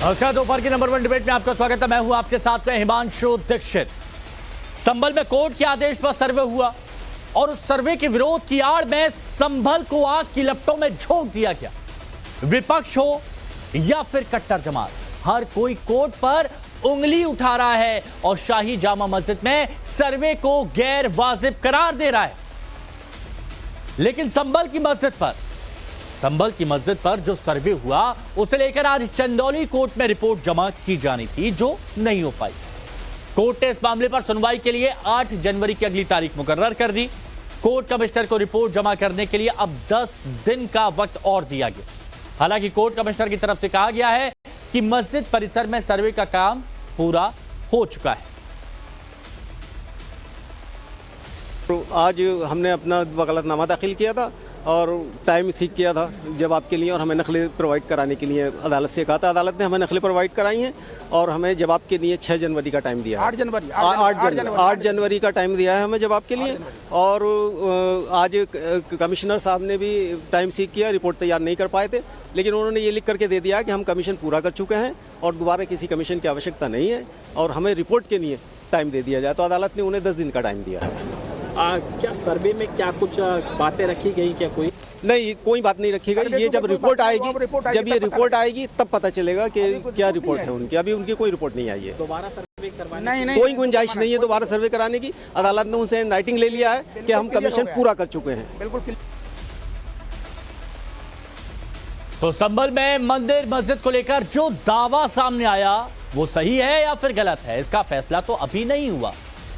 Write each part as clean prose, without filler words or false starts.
नमस्कार, दोपहर की नंबर 1 डिबेट में आपका स्वागत है। मैं हूं आपके साथ में हिमांशु दीक्षित। संभल में कोर्ट के आदेश पर सर्वे हुआ और उस सर्वे के विरोध की आड़ में संभल को आग की लपटों में झोंक दिया गया। विपक्ष हो या फिर कट्टर जमात, हर कोई कोर्ट पर उंगली उठा रहा है और शाही जामा मस्जिद में सर्वे को गैर वाजिब करार दे रहा है। लेकिन संभल की मस्जिद पर जो सर्वे हुआ उसे लेकर आज चंदौली कोर्ट में रिपोर्ट जमा की जानी थी, जो नहीं हो पाई। कोर्ट ने इस मामले पर सुनवाई के लिए 8 जनवरी की अगली तारीख मुकर्रर कर दी। कोर्ट कमिश्नर को रिपोर्ट जमा करने के लिए अब 10 दिन का वक्त और दिया गया। हालांकि कोर्ट कमिश्नर की तरफ से कहा गया है कि मस्जिद परिसर में सर्वे का काम पूरा हो चुका है। तो आज हमने अपना वकालतनामा दाखिल किया था और टाइम सीख किया था जवाब के लिए, और हमें नकलें प्रोवाइड कराने के लिए अदालत से कहा था। अदालत ने हमें नकलें प्रोवाइड कराई हैं और हमें जवाब के लिए 6 जनवरी का टाइम दिया है। 8 जनवरी का टाइम दिया है हमें जवाब के लिए। और आज कमिश्नर साहब ने भी टाइम सीख किया, रिपोर्ट तैयार नहीं कर पाए थे, लेकिन उन्होंने ये लिख करके दे दिया कि हम कमीशन पूरा कर चुके हैं और दोबारा किसी कमीशन की आवश्यकता नहीं है और हमें रिपोर्ट के लिए टाइम दे दिया जाए। तो अदालत ने उन्हें 10 दिन का टाइम दिया है। क्या सर्वे में क्या कुछ बातें रखी गई? क्या कोई नहीं, कोई बात नहीं रखी गई। ये जब रिपोर्ट आएगी तब पता चलेगा कि क्या रिपोर्ट है उनकी। अभी उनकी कोई रिपोर्ट नहीं आई है। दोबारा सर्वे करवाने कोई गुंजाइश नहीं है दोबारा सर्वे कराने की। अदालत ने उनसे राइटिंग ले लिया है कि हम कमीशन पूरा कर चुके हैं। बिल्कुल। तो संभल में मंदिर मस्जिद को लेकर जो दावा सामने आया वो सही है या फिर गलत है, इसका फैसला तो अभी नहीं हुआ।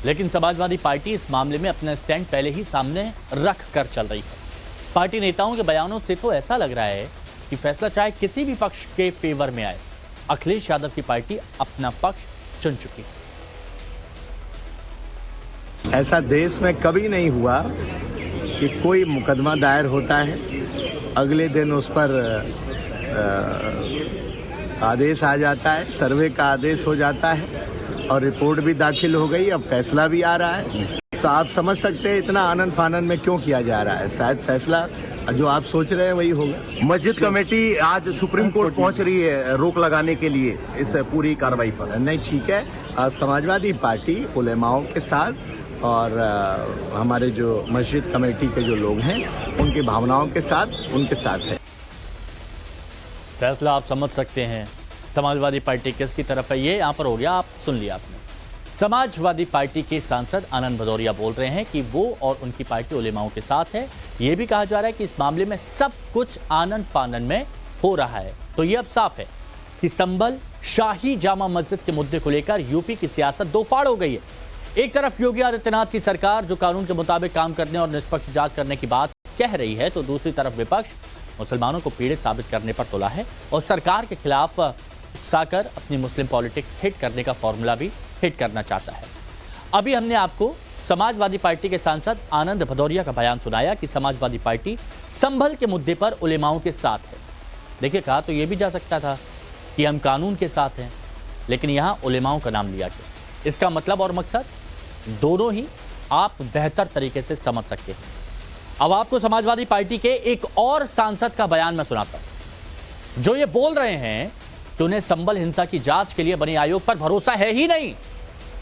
लेकिन समाजवादी पार्टी इस मामले में अपना स्टैंड पहले ही सामने रख कर चल रही है। पार्टी नेताओं के बयानों से तो ऐसा लग रहा है कि फैसला चाहे किसी भी पक्ष के फेवर में आए, अखिलेश यादव की पार्टी अपना पक्ष चुन चुकी है। ऐसा देश में कभी नहीं हुआ कि कोई मुकदमा दायर होता है, अगले दिन उस पर आदेश आ जाता है, सर्वे का आदेश हो जाता है और रिपोर्ट भी दाखिल हो गई, अब फैसला भी आ रहा है। तो आप समझ सकते हैं इतना आनन फानन में क्यों किया जा रहा है। शायद फैसला जो आप सोच रहे हैं वही होगा। मस्जिद कमेटी आज सुप्रीम कोर्ट पहुंच रही है रोक लगाने के लिए इस पूरी कार्रवाई पर। नहीं, ठीक है। आज समाजवादी पार्टी उलेमाओं के साथ और हमारे जो मस्जिद कमेटी के जो लोग हैं उनकी भावनाओं के साथ उनके साथ है। फैसला आप समझ सकते हैं समाजवादी पार्टी किसकी तरफ है। ये यहां पर हो गया, आप सुन लिया आपने। समाजवादी पार्टी के सांसद आनंद भदौरिया बोल रहे हैं कि वो और उनकी पार्टी उलेमाओं के साथ है। ये भी कहा जा रहा है कि इस मामले में सब कुछ आनन फानन में हो रहा है। तो ये अब साफ है कि संभल शाही जामा मस्जिद के मुद्दे को लेकर यूपी की सियासत दो फाड़ हो गई है। एक तरफ योगी आदित्यनाथ की सरकार जो कानून के मुताबिक काम करने और निष्पक्ष जांच करने की बात कह रही है, तो दूसरी तरफ विपक्ष मुसलमानों को पीड़ित साबित करने पर तुला है और सरकार के खिलाफ उकसाकर अपनी मुस्लिम पॉलिटिक्स हिट करने का फॉर्मूला भी हिट करना चाहता है। अभी हमने आपको समाजवादी पार्टी के सांसद आनंद भदौरिया का बयान सुनाया कि समाजवादी पार्टी संभल के मुद्दे पर उलेमाओं के साथ है। देखिए, कहा तो यह भी जा सकता था कि हम कानून के साथ हैं, लेकिन यहां उलेमाओं का नाम लिया गया। इसका मतलब और मकसद दोनों ही आप बेहतर तरीके से समझ सकते हैं। अब आपको समाजवादी पार्टी के एक और सांसद का बयान मैं सुनाता हूं, जो ये बोल रहे हैं कि उन्हें संभल हिंसा की जांच के लिए बने आयोग पर भरोसा है ही नहीं।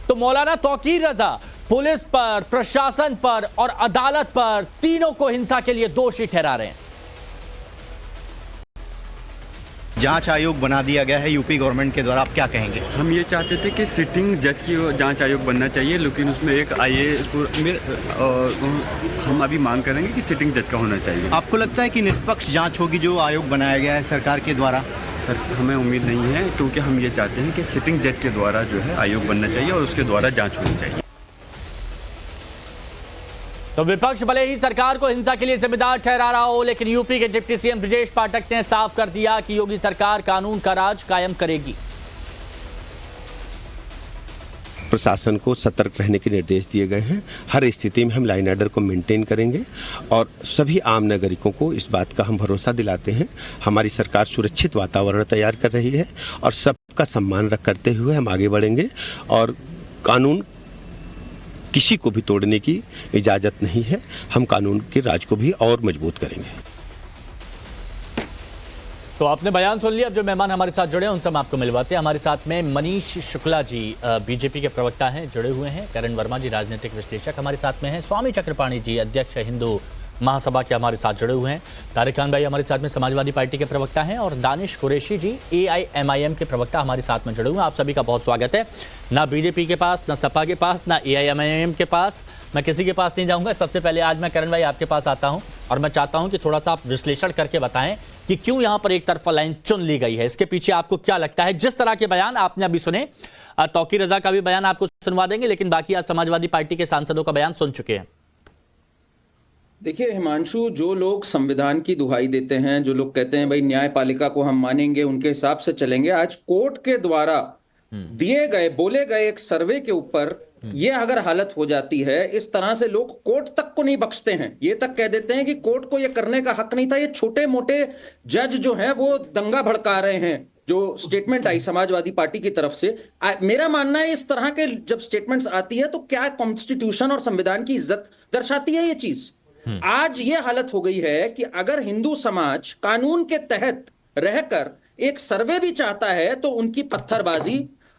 तो मौलाना तौकीर रजा पुलिस पर, प्रशासन पर और अदालत पर, तीनों को हिंसा के लिए दोषी ठहरा रहे हैं। जांच आयोग बना दिया गया है यूपी गवर्नमेंट के द्वारा, आप क्या कहेंगे? हम ये चाहते थे कि सिटिंग जज की जांच आयोग बनना चाहिए, लेकिन उसमें एक आईएएस हम अभी मांग करेंगे कि सिटिंग जज का होना चाहिए। आपको लगता है कि निष्पक्ष जांच होगी जो आयोग बनाया गया है सरकार के द्वारा? सर, हमें उम्मीद नहीं है, क्योंकि हम ये चाहते हैं कि सिटिंग जज के द्वारा जो है आयोग बनना चाहिए और उसके द्वारा जांच होनी चाहिए। तो विपक्ष भले ही सरकार को हिंसा के लिए जिम्मेदार ठहरा रहा हो, लेकिन यूपी के डिप्टी सीएम ब्रजेश पाठक ने साफ कर दिया कि योगी सरकार कानून का राज कायम करेगी। प्रशासन को सतर्क रहने के निर्देश दिए गए हैं। हर स्थिति में हम लाइन ऑर्डर को मेंटेन करेंगे और सभी आम नागरिकों को इस बात का हम भरोसा दिलाते हैं। हमारी सरकार सुरक्षित वातावरण तैयार कर रही है और सबका सम्मान करते हुए हम आगे बढ़ेंगे और कानून किसी को भी तोड़ने की इजाजत नहीं है। हम कानून के राज को भी और मजबूत करेंगे। तो आपने बयान सुन लिया। अब जो मेहमान हमारे साथ जुड़े हैं उनसे हम आपको मिलवाते हैं। हमारे साथ में मनीष शुक्ला जी बीजेपी के प्रवक्ता हैं, जुड़े हुए हैं। करण वर्मा जी राजनीतिक विश्लेषक हमारे साथ में हैं। स्वामी चक्रपाणी जी अध्यक्ष हिंदू महासभा के हमारे साथ जुड़े हुए हैं। तारिक खान भाई हमारे साथ में समाजवादी पार्टी के प्रवक्ता हैं और दानिश कुरैशी जी AIMIM के प्रवक्ता हमारे साथ में जुड़े हुए हैं। आप सभी का बहुत स्वागत है। ना बीजेपी के पास, ना सपा के पास, ना AIMIM के पास, मैं किसी के पास नहीं जाऊंगा। सबसे पहले आज मैं करण भाई आपके पास आता हूं और मैं चाहता हूं कि थोड़ा सा आप विश्लेषण करके बताएं कि क्यों यहां पर एक तरफा लाइन चुन ली गई है। इसके पीछे आपको क्या लगता है? जिस तरह के बयान आपने अभी सुने, तौकीर रजा का भी बयान आपको सुनवा देंगे, लेकिन बाकी आज समाजवादी पार्टी के सांसदों का बयान सुन चुके हैं। देखिए हिमांशु, जो लोग संविधान की दुहाई देते हैं, जो लोग कहते हैं भाई न्यायपालिका को हम मानेंगे, उनके हिसाब से चलेंगे, आज कोर्ट के द्वारा दिए गए बोले गए एक सर्वे के ऊपर ये अगर हालत हो जाती है, इस तरह से लोग कोर्ट तक को नहीं बख्शते हैं। ये तक कह देते हैं कि कोर्ट को ये करने का हक नहीं था। ये छोटे मोटे जज जो हैं वो दंगा भड़का रहे हैं। जो स्टेटमेंट आई समाजवादी पार्टी की तरफ से, मेरा मानना है इस तरह के जब स्टेटमेंट्स आती है तो क्या कॉन्स्टिट्यूशन और संविधान की इज्जत दर्शाती है ये चीज। आज ये हालत हो गई है कि अगर हिंदू समाज कानून के तहत रहकर एक सर्वे भी चाहता है तो उनकी पत्थरबाजी,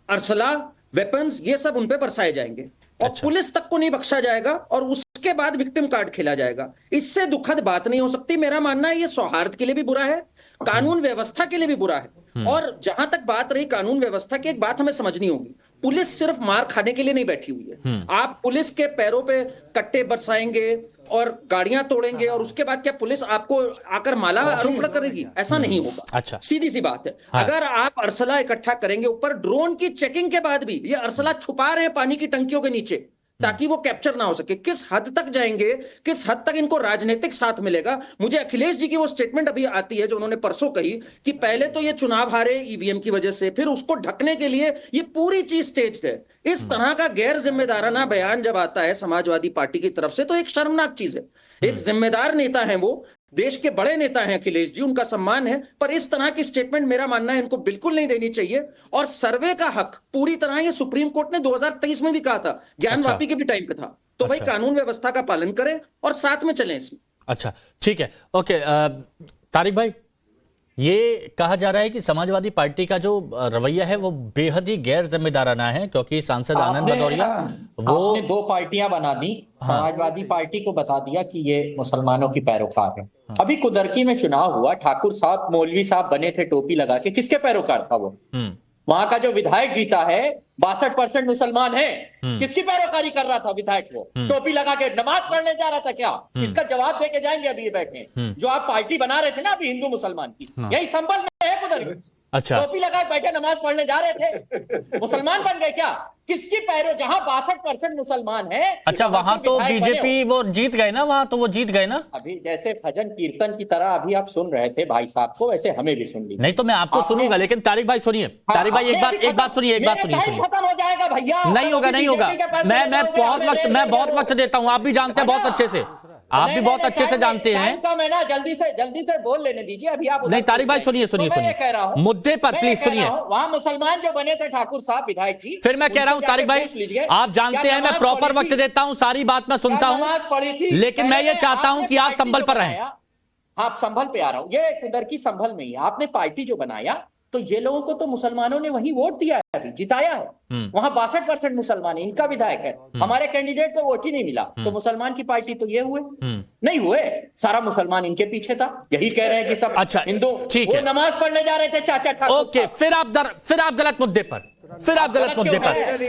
अरसला, वेपन्स, ये सब उन पे बरसाए जाएंगे और पुलिस तक को नहीं बख्शा जाएगा और उसके बाद विक्टिम कार्ड खेला जाएगा। इससे दुखद बात नहीं हो सकती। मेरा मानना है ये सौहार्द के लिए भी बुरा है, कानून व्यवस्था के लिए भी बुरा है। और जहां तक बात रही कानून व्यवस्था की, एक बात हमें समझनी होगी, पुलिस सिर्फ मार खाने के लिए नहीं बैठी हुई है। आप पुलिस के पैरों पे कट्टे बरसाएंगे और गाड़ियां तोड़ेंगे और उसके बाद क्या पुलिस आपको आकर माला आरोपण करेगी? ऐसा नहीं होगा। अच्छा, सीधी सी बात है। अगर आप अरसला इकट्ठा करेंगे, ऊपर ड्रोन की चेकिंग के बाद भी ये अरसला छुपा रहे हैं पानी की टंकियों के नीचे ताकि वो कैप्चर ना हो सके, किस हद तक जाएंगे, किस हद तक इनको राजनीतिक साथ मिलेगा। मुझे अखिलेश जी की वो स्टेटमेंट अभी आती है जो उन्होंने परसों कही कि पहले तो ये चुनाव हारे EVM की वजह से, फिर उसको ढकने के लिए ये पूरी चीज स्टेज्ड है। इस तरह का गैर जिम्मेदाराना बयान जब आता है समाजवादी पार्टी की तरफ से तो एक शर्मनाक चीज है। एक जिम्मेदार नेता है, वो देश के बड़े नेता हैं अखिलेश जी, उनका सम्मान है, पर इस तरह की स्टेटमेंट मेरा मानना है इनको बिल्कुल नहीं देनी चाहिए। और सर्वे का हक पूरी तरह ये सुप्रीम कोर्ट ने 2023 में भी कहा था, ज्ञानवापी के भी टाइम पे था। तो भाई कानून व्यवस्था का पालन करें और साथ में चलें इसमें। अच्छा, ठीक है, ओके। तारिक भाई, ये कहा जा रहा है कि समाजवादी पार्टी का जो रवैया है वो बेहद ही गैर जिम्मेदाराना है, क्योंकि सांसद आनंद भदौरिया वो 2 पार्टियां बना दी। समाजवादी पार्टी को बता दिया कि ये मुसलमानों की पैरोकार है। अभी कुदरकी में चुनाव हुआ, ठाकुर साहब मौलवी साहब बने थे टोपी लगा के, किसके पैरोकार था वो? वहां का जो विधायक जीता है 62% मुसलमान है। किसकी पैरोकारी कर रहा था विधायक? वो टोपी लगा के नमाज पढ़ने जा रहा था क्या? इसका जवाब देके जाएंगे अभी ये बैठे जो आप पार्टी बना रहे थे ना अभी हिंदू मुसलमान की, यही संबल में है उधर। अच्छा, टोपी लगा बैठे नमाज पढ़ने जा रहे थे, मुसलमान बन गए क्या? किसकी पैरों? जहां 62% मुसलमान है। अच्छा, वहां तो बीजेपी वो जीत गए ना, वहां तो वो जीत गए ना। अभी जैसे भजन कीर्तन की तरह अभी आप सुन रहे थे भाई साहब को, वैसे हमें भी सुन लीजिए। नहीं तो मैं आपको सुनूंगा, लेकिन तारिक भाई सुनिए, तारिक भाई एक बात सुनिए। खत्म हो जाएगा भैया। नहीं होगा, नहीं होगा। मैं बहुत वक्त देता हूं, आप भी जानते हैं बहुत अच्छे से, आप भी बहुत अच्छे से जानते हैं। मैं ना जल्दी से बोल लेने दीजिए अभी आप। नहीं तारिक भाई सुनिए, कह रहा हूं मुद्दे पर प्लीज सुनिए। वहां मुसलमान जो बने थे ठाकुर साहब विधायक जी, फिर मैं कह रहा हूं तारिक भाई, आप जानते हैं मैं प्रॉपर वक्त देता हूं, सारी बात मैं सुनता हूं, लेकिन मैं ये चाहता हूं कि आप संभल पर रहें। आप संभल पे आ रहा हूं, ये कुदर की संभल में ही आपने पार्टी जो बनाया तो ये लोगों को तो मुसलमानों ने वही वोट दिया है, अभी जिताया है। वहां 62% मुसलमान है, इनका विधायक है। हमारे कैंडिडेट को वोट ही नहीं मिला, तो मुसलमान की पार्टी तो ये हुए नहीं हुए, सारा मुसलमान इनके पीछे था। यही कह रहे हैं कि सब अच्छा हिंदू वो नमाज पढ़ने जा रहे थे चाचा ठाकुर। ओके, फिर आप गलत मुद्दे पर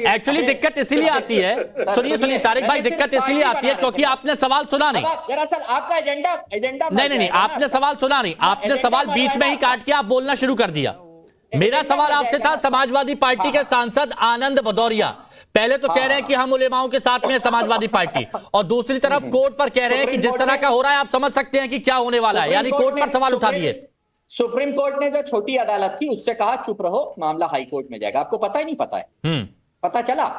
एक्चुअली दिक्कत इसीलिए आती है। सुनिए तारिक भाई, दिक्कत इसीलिए आती है क्योंकि आपने सवाल सुना नहीं। दरअसल आपका एजेंडा नहीं, आपने सवाल सुना नहीं, आपने सवाल बीच में ही काट के आप बोलना शुरू कर दिया। मेरा सवाल आपसे था समाजवादी पार्टी के सांसद आनंद भदौरिया पहले तो कह रहे हैं कि हम उलेमाओं के साथ में है समाजवादी पार्टी, और दूसरी तरफ कोर्ट पर कह रहे हैं कि जिस तरह का हो रहा है आप समझ सकते हैं कि क्या होने वाला है, यानी कोर्ट पर सवाल उठा दिए। सुप्रीम कोर्ट ने जो छोटी अदालत थी उससे कहा चुप रहो, मामला हाई कोर्ट में जाएगा। आपको पता ही नहीं पता है? पता चला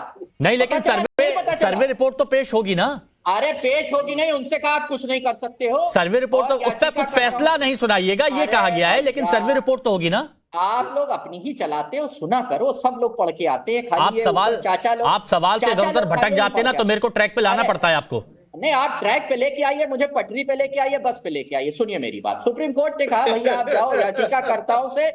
नहीं, लेकिन सर्वे रिपोर्ट तो पेश होगी ना। अरे पेश होगी नहीं, उनसे कहा आप कुछ नहीं कर सकते हो। सर्वे रिपोर्ट तो उस पर कुछ फैसला नहीं सुनाइएगा ये कहा गया है, लेकिन सर्वे रिपोर्ट तो होगी ना। आप लोग अपनी ही चलाते हो, सुना करो, सब लोग पढ़ के आते हैं। आप सवाल से इधर उधर भटक जाते ना तो मेरे को ट्रैक पे लाना पड़ता है आपको। नहीं, आप ट्रैक पे लेके आइए, मुझे पटरी पे लेके आइए, बस पे लेके आइए। सुनिए मेरी बात, सुप्रीम कोर्ट ने कहा भैया आप जाओ याचिकाकर्ताओं से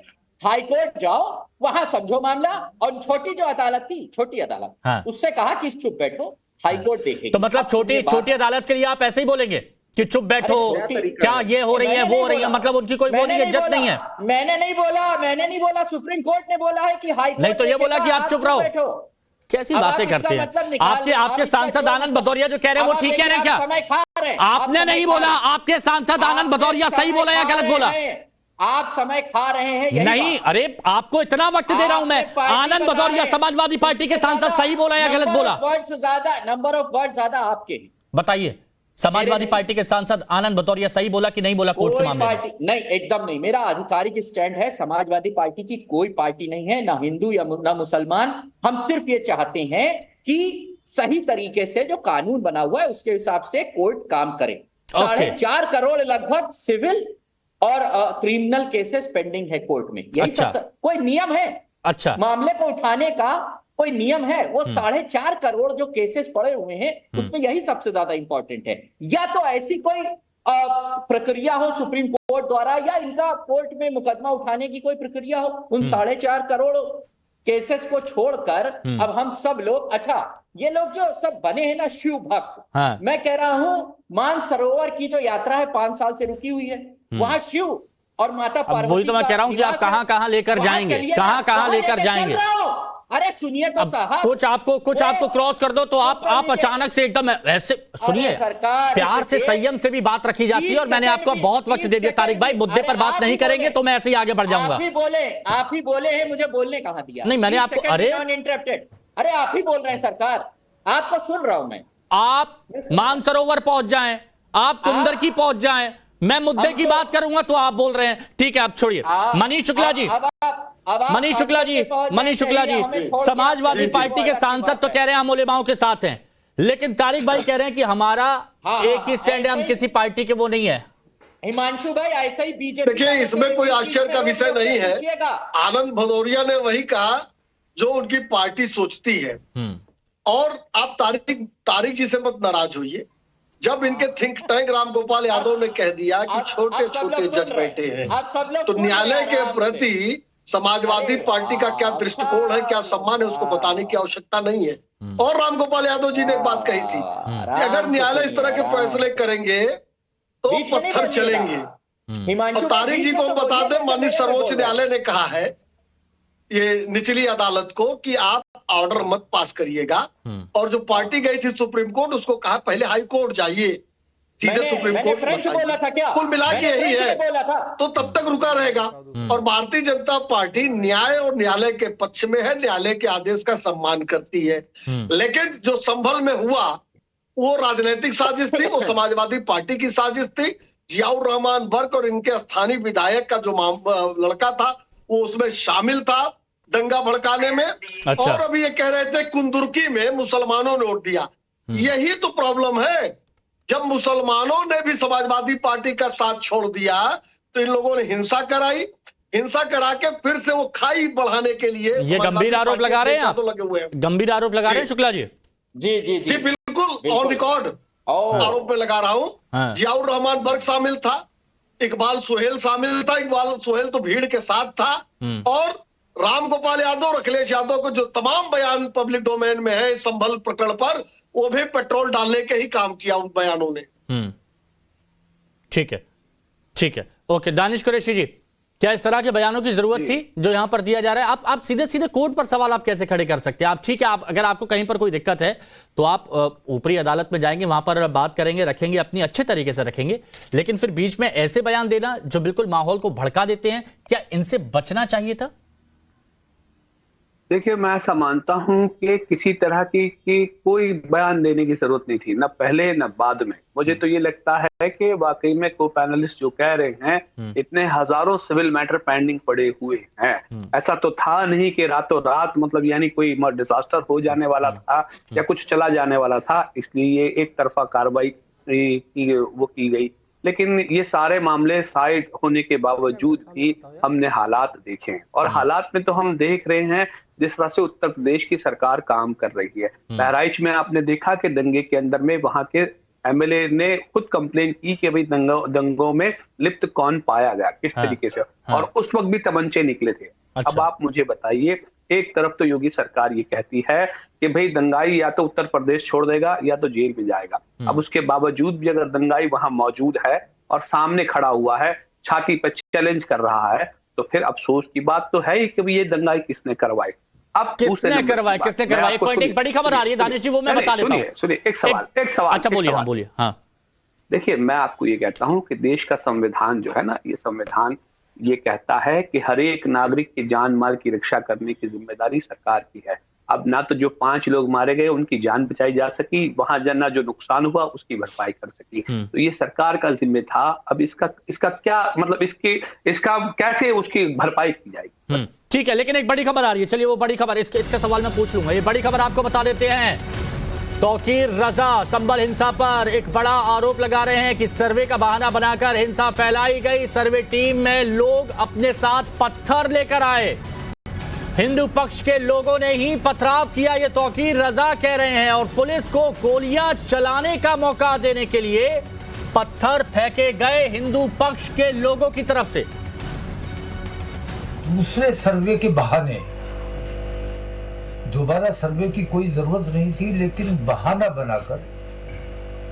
हाई कोर्ट जाओ, वहां समझो मामला। और छोटी जो अदालत थी, छोटी अदालत, हाँ। उससे कहा कि चुप बैठो, हाई कोर्ट देखेगी। तो मतलब छोटी अदालत के लिए आप ऐसे ही बोलेंगे कि चुप बैठो, क्या ये हो रही है, वो हो रही है, मतलब उनकी कोई वो नहीं है, इज्जत नहीं है। मैंने नहीं बोला, सुप्रीम कोर्ट ने बोला है कि हाई कोर्ट नहीं तो ये बोला कि आप चुप रहो। कैसी बातें करते हैं मतलब आपके सांसद आनंद भदौरिया जो कह रहे हैं वो ठीक कह रहे हैं क्या? आपने नहीं बोला, आपके सांसद आनंद भदौरिया सही बोला या गलत बोला? आप समय खा रहे हैं। नहीं, अरे आपको इतना वक्त दे रहा हूं मैं। आनंद भदौरिया समाजवादी पार्टी के सांसद सही बोला या गलत बोला? नंबर ऑफ वर्ड ज्यादा आपके। बताइए, समाजवादी पार्टी के सांसद आनंद भदौरिया सही बोला कि नहीं बोला कोर्ट के मामले में? नहीं, एकदम नहीं। मेरा आधिकारिक स्टैंड है, समाजवादी पार्टी की कोई पार्टी नहीं है, ना हिंदू या ना मुसलमान। हम सिर्फ ये चाहते हैं कि सही तरीके से जो कानून बना हुआ है उसके हिसाब से कोर्ट काम करे। 4.5 करोड़ लगभग सिविल और क्रिमिनल केसेस पेंडिंग है कोर्ट में। यही कोई नियम है? अच्छा, मामले को उठाने का कोई नियम है? वो 4.5 करोड़ जो केसेस पड़े हुए हैं उसमें यही सबसे ज्यादा इंपॉर्टेंट है। या तो ऐसी कोई प्रक्रिया हो सुप्रीम कोर्ट द्वारा, या इनका कोर्ट में मुकदमा उठाने की कोई प्रक्रिया हो। उन 4.5 करोड़ केसेस को छोड़कर अब हम सब लोग, अच्छा ये लोग जो सब बने हैं ना शिव भक्त, हाँ। मैं कह रहा हूं मानसरोवर की जो यात्रा है 5 साल से रुकी हुई है, वहां शिव और माता पार्वती, वही तो मैं कह रहा हूं कि आप कहां लेकर जाएंगे, कहां लेकर जाएंगे? अरे सुनिए तो साहब, कुछ आपको क्रॉस कर दो तो आप अचानक से एकदम ऐसे, सुनिए, प्यार से संयम से भी बात रखी जाती है। और मैंने आपको बहुत वक्त दे दिया तारिक भाई, मुद्दे पर बात नहीं करेंगे तो मैं ऐसे ही आगे बढ़ जाऊंगा। आप ही बोले हैं, मुझे बोलने कहां दिया? नहीं, मैंने आपको, अरे आप ही बोल रहे हैं सरकार, आपको सुन रहा हूं मैं। आप मानसरोवर पहुंच जाएं, आप कुंदर की पहुंच जाएं, मैं मुद्दे की बात करूंगा तो आप बोल रहे हैं ठीक है, आप छोड़िए। मनीष शुक्ला जी, समाजवादी पार्टी के सांसद तो कह रहे हैं हम उलेमाओं के साथ हैं, लेकिन तारिक भाई कह रहे हैं कि हमारा एक ही स्टैंड है, हम किसी पार्टी के वो नहीं है। हिमांशु भाई ऐसा ही बीजेपी, देखिए इसमें कोई आश्चर्य का विषय नहीं है। आनंद भदौरिया ने वही कहा जो उनकी पार्टी सोचती है। और आप तारिक जी से मत नाराज होइए, जब इनके थिंक टैंक रामगोपाल यादव ने कह दिया कि छोटे छोटे जज बैठे हैं, तो न्यायालय के प्रति समाजवादी पार्टी का क्या दृष्टिकोण है, क्या सम्मान है, उसको बताने की आवश्यकता नहीं है। और रामगोपाल यादव जी ने एक बात कही थी कि अगर न्यायालय इस तरह के फैसले करेंगे तो पत्थर चलेंगे। और तारिक जी को हम बता दें, माननीय सर्वोच्च न्यायालय ने कहा है ये निचली अदालत को कि आप ऑर्डर मत पास करिएगा। और जो पार्टी गई थी सुप्रीम कोर्ट, उसको कहा पहले हाई कोर्ट जाइए, सीधे सुप्रीम कोर्ट बोला था क्या? कुल मिला के यही है, तो तब तक रुका रहेगा। और भारतीय जनता पार्टी न्याय और न्यायालय के पक्ष में है, न्यायालय के आदेश का सम्मान करती है। लेकिन जो संभल में हुआ वो राजनीतिक साजिश थी, वो समाजवादी पार्टी की साजिश थी। जियाउर रहमान बर्क और इनके स्थानीय विधायक का जो लड़का था वो उसमें शामिल था दंगा भड़काने में। अच्छा। और अभी ये कह रहे थे कुंदुर्की में मुसलमानों ने वोट दिया। यही तो प्रॉब्लम है, जब मुसलमानों ने भी समाजवादी पार्टी का साथ छोड़ दिया तो इन लोगों ने हिंसा कराई, हिंसा करा के फिर से वो खाई बढ़ाने के लिए ये गंभीर आरोप लगा रहे हैं आप? लगे हुए हैं, गंभीर आरोप लगा रहे हैं शुक्ला जी? जी बिल्कुल ऑन रिकॉर्ड आरोप में लगा रहा हूँ। हाँ। जियाउर रहमान बर्क शामिल था, इकबाल सुहेल शामिल था। इकबाल सुहेल तो भीड़ के साथ था। और रामगोपाल यादव और अखिलेश यादव को जो तमाम बयान पब्लिक डोमेन में है संभल प्रकरण पर, वो भी पेट्रोल डालने के ही काम किया उन बयानों ने। ठीक है, ओके। दानिश कुरैशी जी, क्या इस तरह के बयानों की जरूरत थी जो यहां पर दिया जा रहा है? आप सीधे कोर्ट पर सवाल आप कैसे खड़े कर सकते हैं? आप ठीक है, आप अगर आपको कहीं पर कोई दिक्कत है तो आप ऊपरी अदालत में जाएंगे, वहां पर बात करेंगे, रखेंगे, अपनी अच्छे तरीके से रखेंगे। लेकिन फिर बीच में ऐसे बयान देना जो बिल्कुल माहौल को भड़का देते हैं, क्या इनसे बचना चाहिए था? देखिए, मैं ऐसा मानता हूं कि किसी तरह की कोई बयान देने की जरूरत नहीं थी, न पहले न बाद में। मुझे तो ये लगता है कि वाकई में को पैनलिस्ट जो कह रहे हैं, इतने हजारों सिविल मैटर पेंडिंग पड़े हुए हैं। ऐसा तो था नहीं कि रातों रात मतलब यानी कोई डिजास्टर हो जाने वाला था या कुछ चला जाने वाला था, इसलिए ये एक तरफा कार्रवाई की गई। लेकिन ये सारे मामले साइड होने के बावजूद भी हमने हालात देखे, और हालात में तो हम देख रहे हैं जिस तरह से उत्तर प्रदेश की सरकार काम कर रही है। बहराइच में आपने देखा कि दंगे के अंदर में वहां के एमएलए ने खुद कंप्लेन की कि भाई दंगों में लिप्त कौन पाया गया, किस तरीके से, और उस वक्त भी तमंचे निकले थे। अब आप मुझे बताइए, एक तरफ तो योगी सरकार ये कहती है कि भाई दंगाई या तो उत्तर प्रदेश छोड़ देगा या तो जेल में जाएगा। अब उसके बावजूद भी अगर दंगाई वहां मौजूद है और सामने खड़ा हुआ है, छाती पर चैलेंज कर रहा है, तो फिर अफसोस की बात तो है ही कि ये दंगाई किसने करवाई। अब किसने करवाई? एक बड़ी खबर आ रही है दानिश जी, वो मैं बता देता हूं। सुनिए एक सवाल। अच्छा बोलिए। हाँ देखिए, मैं आपको ये कहता हूं कि देश का संविधान जो है ना, ये संविधान ये कहता है कि हर एक नागरिक की जान माल की रक्षा करने की जिम्मेदारी सरकार की है। अब ना तो जो 5 लोग मारे गए उनकी जान बचाई जा सकी, वहां ना जो नुकसान हुआ उसकी भरपाई कर सकी, तो ये सरकार का जिम्मे था। अब इसका क्या मतलब, इसका कैसे उसकी भरपाई की जाएगी? ठीक है, लेकिन एक बड़ी खबर आ रही है, चलिए वो बड़ी खबर इसका सवाल मैं पूछ लूंगा। ये बड़ी खबर आपको बता देते हैं। तौकीर रजा संभल हिंसा पर एक बड़ा आरोप लगा रहे हैं कि सर्वे का बहाना बनाकर हिंसा फैलाई गई। सर्वे टीम में लोग अपने साथ पत्थर लेकर आए, हिंदू पक्ष के लोगों ने ही पथराव किया, ये तौकीर रजा कह रहे हैं, और पुलिस को गोलियां चलाने का मौका देने के लिए पत्थर फेंके गए हिंदू पक्ष के लोगों की तरफ से। दूसरे सर्वे के बहाने, दोबारा सर्वे की कोई जरूरत नहीं थी, लेकिन बहाना बनाकर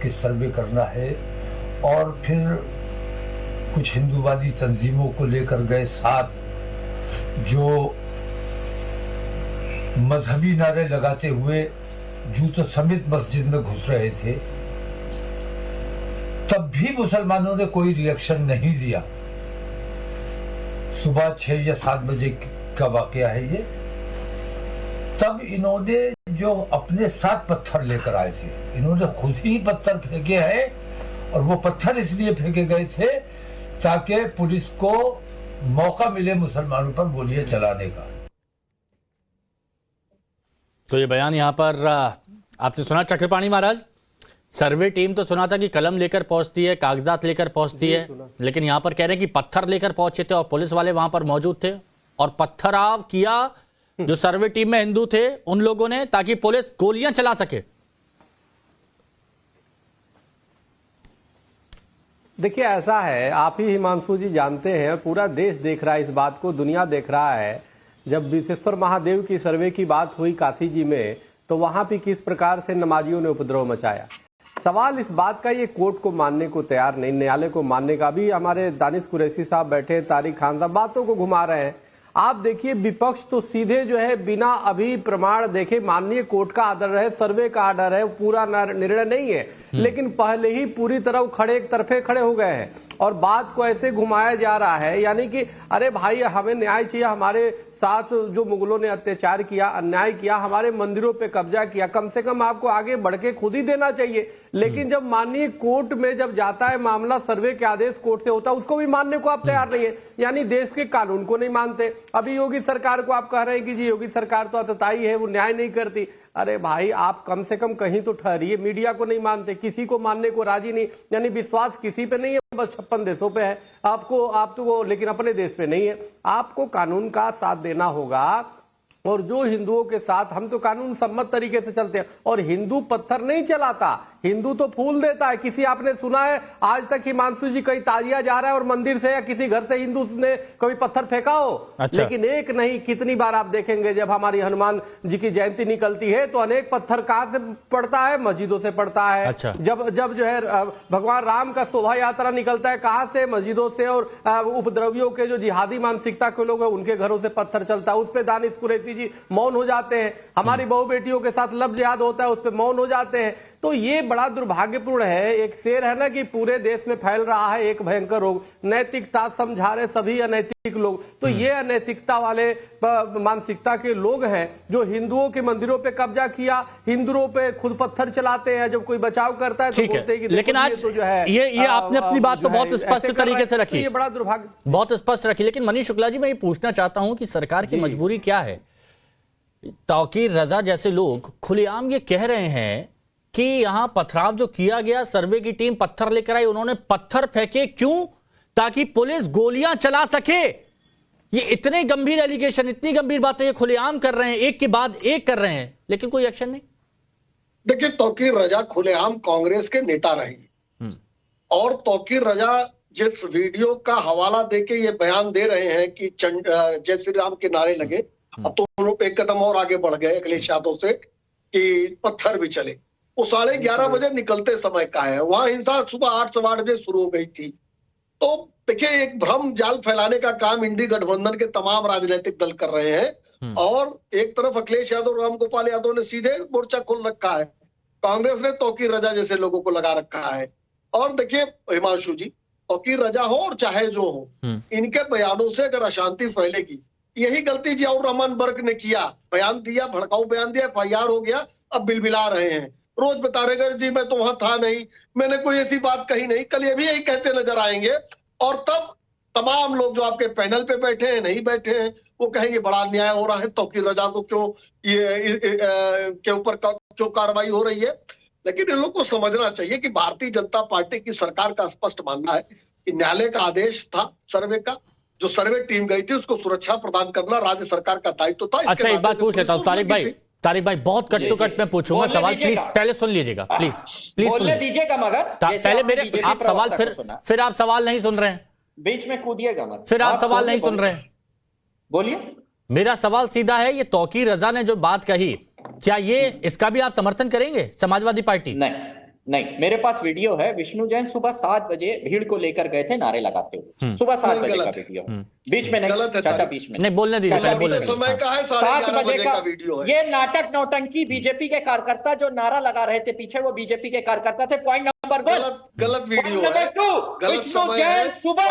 कि सर्वे करना है, और फिर कुछ हिंदूवादी तंजीमों को लेकर गए साथ, जो मजहबी नारे लगाते हुए जूतों समेत मस्जिद में घुस रहे थे। तब भी मुसलमानों ने कोई रिएक्शन नहीं दिया। सुबह 6 या 7 बजे का वाकया है ये। तब इन्होंने जो अपने साथ पत्थर लेकर आए थे, इन्होंने खुद ही पत्थर फेंके हैं, और वो पत्थर इसलिए फेंके गए थे ताकि पुलिस को मौका मिले मुसलमानों पर गोलियां चलाने का। तो ये बयान यहां पर आपने सुना चक्रपाणी महाराज। सर्वे टीम तो सुना था कि कलम लेकर पहुंचती है, कागजात लेकर पहुंचती है, लेकिन यहां पर कह रहे हैं कि पत्थर लेकर पहुंचे थे और पुलिस वाले वहां पर मौजूद थे और पत्थराव किया जो सर्वे टीम में हिंदू थे उन लोगों ने, ताकि पुलिस गोलियां चला सके। देखिए ऐसा है, आप ही हिमांशु जी जानते हैं, पूरा देश देख रहा है इस बात को, दुनिया देख रहा है। जब विश्वेश्वर महादेव की सर्वे की बात हुई काशी जी में, तो वहां भी किस प्रकार से नमाजियों ने उपद्रव मचाया। सवाल इस बात का, ये कोर्ट को मानने को तैयार नहीं, न्यायालय को मानने का। भी हमारे दानिश कुरैशी साहब बैठे, तारिक खान साहब बातों को घुमा रहे हैं। आप देखिए विपक्ष तो सीधे जो है बिना अभी प्रमाण देखे, माननीय कोर्ट का आर्डर है, सर्वे का आर्डर है, पूरा निर्णय नहीं है, लेकिन पहले ही पूरी तरह खड़े एक तरफे खड़े हो गए हैं और बात को ऐसे घुमाया जा रहा है, यानी कि अरे भाई हमें न्याय चाहिए, हमारे साथ जो मुगलों ने अत्याचार किया, अन्याय किया, हमारे मंदिरों पे कब्जा किया, कम से कम आपको आगे बढ़ के खुद ही देना चाहिए। लेकिन जब माननीय कोर्ट में जब जाता है मामला, सर्वे के आदेश कोर्ट से होता है, उसको भी मानने को आप तैयार नहीं है, यानी देश के कानून को नहीं मानते। अभी योगी सरकार को आप कह रहे हैं कि जी योगी सरकार तो अतताई है, वो न्याय नहीं करती। अरे भाई आप कम से कम कहीं तो ठहरिए। मीडिया को नहीं मानते, किसी को मानने को राजी नहीं, यानी विश्वास किसी पे नहीं है, बस 56 देशों पे है आप तो, लेकिन अपने देश पे नहीं है। आपको कानून का साथ देना होगा, और जो हिंदुओं के साथ, हम तो कानून सम्मत तरीके से चलते हैं, और हिंदू पत्थर नहीं चलाता, हिंदू तो फूल देता है। किसी आपने सुना है आज तक हिमांशु जी कहीं ताजिया जा रहा है और मंदिर से या किसी घर से हिंदू ने कभी पत्थर फेंका हो? अच्छा। लेकिन एक नहीं, कितनी बार आप देखेंगे जब हमारी हनुमान जी की जयंती निकलती है तो अनेक पत्थर कहां से पड़ता है? मस्जिदों से पड़ता है। अच्छा। जब जो है भगवान राम का शोभा यात्रा निकलता है, कहां से? मस्जिदों से। और उपद्रवियों के जो जिहादी मानसिकता के लोग हैं उनके घरों से पत्थर चलता है, उस पर दानिश कुरैशी जी मौन हो जाते हैं। हमारी बहु बेटियों के साथ लब जिहाद होता है, उस पर मौन हो जाते हैं। तो ये बड़ा दुर्भाग्यपूर्ण है। एक शेर है ना कि पूरे देश में फैल रहा है एक भयंकर रोग, नैतिकता समझा रहे सभी अनैतिक लोग। तो ये अनैतिकता वाले मानसिकता के लोग हैं जो हिंदुओं के मंदिरों पे कब्जा किया, हिंदुओं पे खुद पत्थर चलाते हैं, जब कोई बचाव करता है तो बोलते हैं कि लेकिन आज तो जो है ये आपने अपनी बात तो बहुत स्पष्ट तरीके से रखी, ये बड़ा दुर्भाग्य, बहुत स्पष्ट रखी। लेकिन मनीष शुक्ला जी, मैं ये पूछना चाहता हूं कि सरकार की मजबूरी क्या है? तौकीर रजा जैसे लोग खुलेआम ये कह रहे हैं कि यहां पथराव जो किया गया, सर्वे की टीम पत्थर लेकर आई, उन्होंने पत्थर फेंके क्यों? ताकि पुलिस गोलियां चला सके। ये इतने गंभीर एलिगेशन, इतनी गंभीर बातें ये खुलेआम कर रहे हैं, एक के बाद एक कर रहे हैं, लेकिन कोई एक्शन नहीं। देखिए, तौकीर रजा खुलेआम कांग्रेस के नेता रहे और तौकीर रजा जिस वीडियो का हवाला देके ये बयान दे रहे हैं कि जय श्री राम के नारे लगे, अब तो एक कदम और आगे बढ़ गए अखिलेश यादव से कि पत्थर भी चले। वो 11:30 बजे निकलते समय का है। वहां हिंसा सुबह 8 सवा 8 बजे शुरू हो गई थी। तो देखिए, एक भ्रम जाल फैलाने का काम इंडी गठबंधन के तमाम राजनीतिक दल कर रहे हैं और एक तरफ अखिलेश यादव, रामगोपाल यादव ने सीधे मोर्चा खोल रखा है, कांग्रेस ने तौकीर रजा जैसे लोगों को लगा रखा है। और देखिए हिमांशु जी, तौकीर रजा हो और चाहे जो हो, इनके बयानों से अगर अशांति फैलेगी, यही गलती जियाउर रहमान बर्क ने किया, बयान दिया, भड़काऊ बयान दिया, FIR हो गया, अब बिलबिला रहे हैं, रोज बता रहे जी मैं तो वहां था नहीं, मैंने कोई ऐसी बात कही नहीं, कल ये भी यही कहते नजर आएंगे। और तब तमाम लोग जो आपके पैनल पे बैठे हैं, नहीं बैठे हैं, वो कहेंगे बड़ा अन्याय हो रहा है, तौकीर रजा को क्यों ये के ऊपर क्यों कार्रवाई हो रही है। लेकिन इन लोग को समझना चाहिए कि भारतीय जनता पार्टी की सरकार का स्पष्ट मानना है कि न्यायालय का आदेश था सर्वे का, जो सर्वे टीम गई थी उसको सुरक्षा प्रदान करना राज्य सरकार का दायित्व था। अच्छा, एक बात पूछ लेता हूँ तारिक भाई, बहुत कट टू कट मैं पूछूंगा सवाल, प्लीज पहले सुन लीजिएगा, प्लीज बोलने दीजिएगा, मगर पहले मेरे आप सवाल, फिर आप सवाल नहीं सुन रहे हैं, बीच में कूदिएगा मत, फिर आप सवाल नहीं सुन रहे हैं। बोलिए। मेरा सवाल सीधा है, ये तौकीर रजा ने जो बात कही, क्या ये इसका भी आप समर्थन करेंगे समाजवादी पार्टी? नहीं, मेरे पास वीडियो है। विष्णु जैन सुबह 7 बजे भीड़ को लेकर गए थे नारे लगाते हुए, सुबह 7 बजे का वीडियो, बीच में नहीं, चाचा बीच में नहीं, बोलने दीजिए, समय का है, 11:30 बजे का वीडियो है। ये नाटक नौटंकी बीजेपी के कार्यकर्ता जो नारा लगा रहे थे पीछे, वो बीजेपी के कार्यकर्ता थे। पॉइंट नंबर 1 गलत वीडियो है, नंबर 2 विष्णु जैन सुबह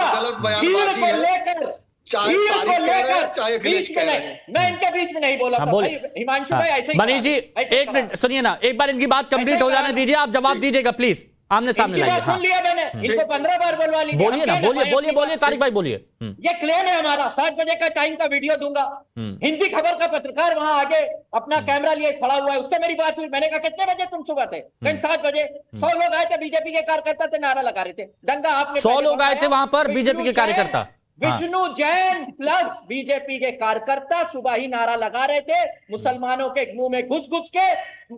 भीड़ को लेकर चाहे बीच में नहीं, मैं इनके बीच में नहीं बोला था भाई। हिमांशु भाई ऐसे ही, मनीष जी एक मिनट सुनिए ना, एक बार इनकी बात कंप्लीट हो जाने दीजिए, आप जवाब दीजिएगा प्लीज, आमने सामने लाइए। सुन लिया मैंने, इनको 15 बार बोलवा लीजिए। बोलिए ना, बोलिए तारिक भाई बोलिए। ये क्लेम है हमारा, 7 बजे का टाइम का वीडियो दूंगा। हिंदी खबर का पत्रकार वहां आगे अपना कैमरा लिए खड़ा हुआ है, उससे मेरी बात हुई, मैंने कहा कितने बजे तुम सुबह थे? 7 बजे। 100 लोग आए थे, बीजेपी के कार्यकर्ता थे, नारा लगा रहे थे, दंगा आपने 100 लोग आए थे वहां पर बीजेपी के कार्यकर्ता, विष्णु जैन प्लस बीजेपी के कार्यकर्ता सुबह ही नारा लगा रहे थे, मुसलमानों के मुंह में घुस घुस के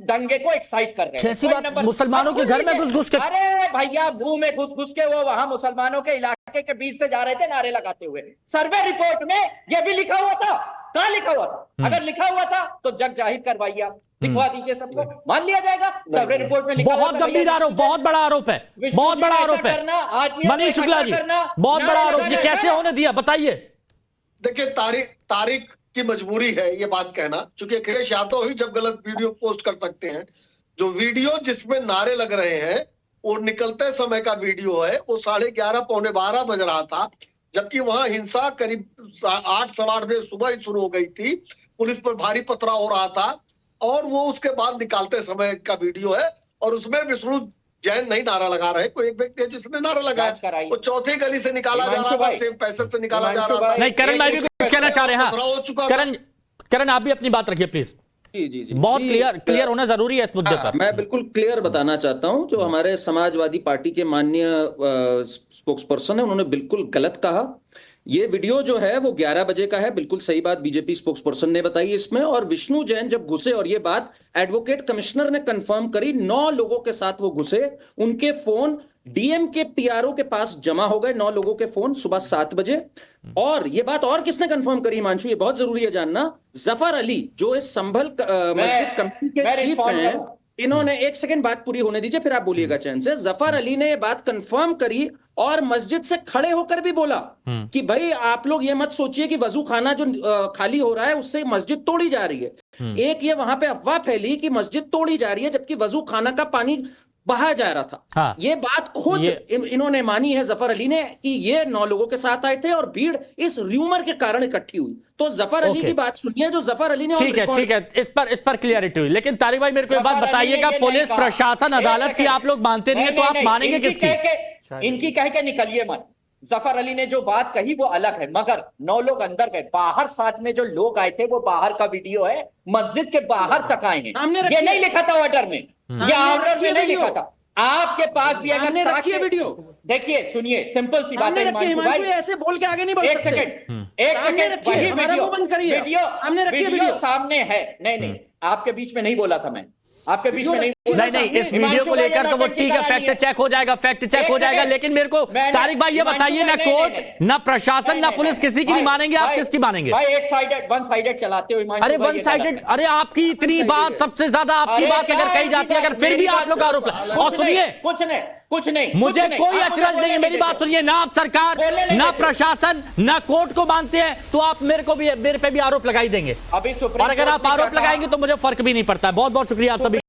दंगे को एक्साइट कर रहे थे। कैसी बात, मुसलमानों के घर में घुस घुस के? अरे भैया, मुंह में घुस घुस के वो वहां मुसलमानों के इलाके के बीच से जा रहे थे नारे लगाते हुए। सर्वे रिपोर्ट में ये भी लिखा हुआ था। कहाँ लिखा हुआ था? अगर लिखा हुआ था तो जग जाहिर करवाइए, आप दिखवा दीजिए सबको, मान लिया जाएगा। सर्वे रिपोर्ट में लिखा, बहुत गंभीर आरोप, बहुत बड़ा आरोप है, बहुत बड़ा आरोप है मनीष शुक्ला जी, बहुत बड़ा आरोप। ये कैसे होने दिया, बताइए। देखिए, तारीख की मजबूरी है ये बात कहना, क्योंकि अखिलेश यादव ही जब गलत वीडियो पोस्ट कर सकते हैं। जो वीडियो जिसमें नारे लग रहे हैं वो निकलते समय का वीडियो है, वो 11:30 पौने 12 बज रहा था, जबकि वहां हिंसा करीब 8 सवा 8 बजे सुबह ही शुरू हो गई थी, पुलिस पर भारी पथराव हो रहा था, और वो उसके बाद निकालते समय का वीडियो है। और उसमें विष्णु जैन नहीं नारा लगा रहे, कोई एक व्यक्ति है जिसने नारा लगाया, वो चौथी गली से निकाला जा रहा था, सेम पैसे से निकाला जा रहा था। नहीं, करण भाई भी कुछ कहना चाह रहे हैं। करण आप भी अपनी बात रखिए प्लीज। जी, बहुत क्लियर होना जरूरी है इस मुद्दे पर। मैं बिल्कुल क्लियर बताना चाहता हूं, जो हमारे समाजवादी पार्टी के माननीय स्पोक्स पर्सन है, उन्होंने बिल्कुल गलत कहा। ये वीडियो जो है वो 11 बजे का है, बिल्कुल सही बात बीजेपी स्पोक्स पर्सन ने बताई इसमें। और विष्णु जैन जब घुसे, और ये बात एडवोकेट कमिश्नर ने कंफर्म करी, 9 लोगों के साथ वो घुसे, उनके फोन डीएम के पीआरओ के पास जमा हो गए, 9 लोगों के फोन सुबह 7 बजे। और ये बात और किसने कंफर्म करी हिमांशु, ये बहुत जरूरी है जानना, जफर अली जो इस संभल मस्जिद कमेटी के चीफ हैं, इन्होंने, एक सेकंड बात पूरी होने दीजिए फिर आप बोलिएगा चैन से। जफर अली ने ये बात कंफर्म करी और मस्जिद से खड़े होकर भी बोला कि भाई आप लोग ये मत सोचिए कि वजू खाना जो खाली हो रहा है उससे मस्जिद तोड़ी जा रही है। एक ये वहां पे अफवाह फैली कि मस्जिद तोड़ी जा रही है, जबकि वजू खाना का पानी बहा जा रहा था। हाँ। ये बात खुद इन्होंने मानी है जफर अली ने कि ये 9 लोगों के साथ आए थे और भीड़ इस र्यूमर के कारण इकट्ठी हुई। तो जफर अली की बात सुनिए जो जफर अली ने। ठीक है, इस पर क्लियरिटी हुई। लेकिन तारिक भाई मेरे को एक बात बताइएगा, पुलिस प्रशासन अदालत की आप लोग मानते नहीं है तो आप मानेंगे किसकी? इनकी कह के निकलिए मत। जफर अली ने जो बात कही वो अलग है, मगर 9 लोग अंदर गए, बाहर साथ में जो लोग आए थे वो बाहर का वीडियो है, मस्जिद के बाहर तक आए हैं। ये नहीं लिखा था ऑर्डर में, ये ऑर्डर में नहीं लिखा था। आपके पास भी अगर रखिए वीडियो, देखिए सुनिए, सिंपल सी बात है भाई, ऐसे बोल के आगे नहीं बढ़ सकते। एक सेकंड वही वीडियो सामने है। नहीं, आपके बीच में नहीं बोला था मैं, आपके बीच में नहीं नहीं, इस वीडियो को लेकर तो वो ठीक है, फैक्ट चेक हो जाएगा, फैक्ट चेक हो जाएगा, लेकिन मेरे को तारिक भाई ये बताइए, ना कोर्ट ना प्रशासन ना पुलिस किसी की नहीं मानेंगे, आप किसकी मानेंगे? भाई वन साइडेड चलाते हो। अरे वन साइडेड, अरे आपकी इतनी बात, सबसे ज्यादा आपकी बात अगर कही जाती है, अगर फिर भी आप लोग आरोप, और सुनिए कुछ नहीं, मुझे कोई अचरज नहीं है, मेरी बात सुनिए, ना आप सरकार ना प्रशासन ना कोर्ट को मानते हैं, तो आप मेरे पे भी आरोप लगाई देंगे, और अगर आप आरोप लगाएंगे तो मुझे फर्क भी नहीं पड़ता है। बहुत बहुत शुक्रिया आप सभी।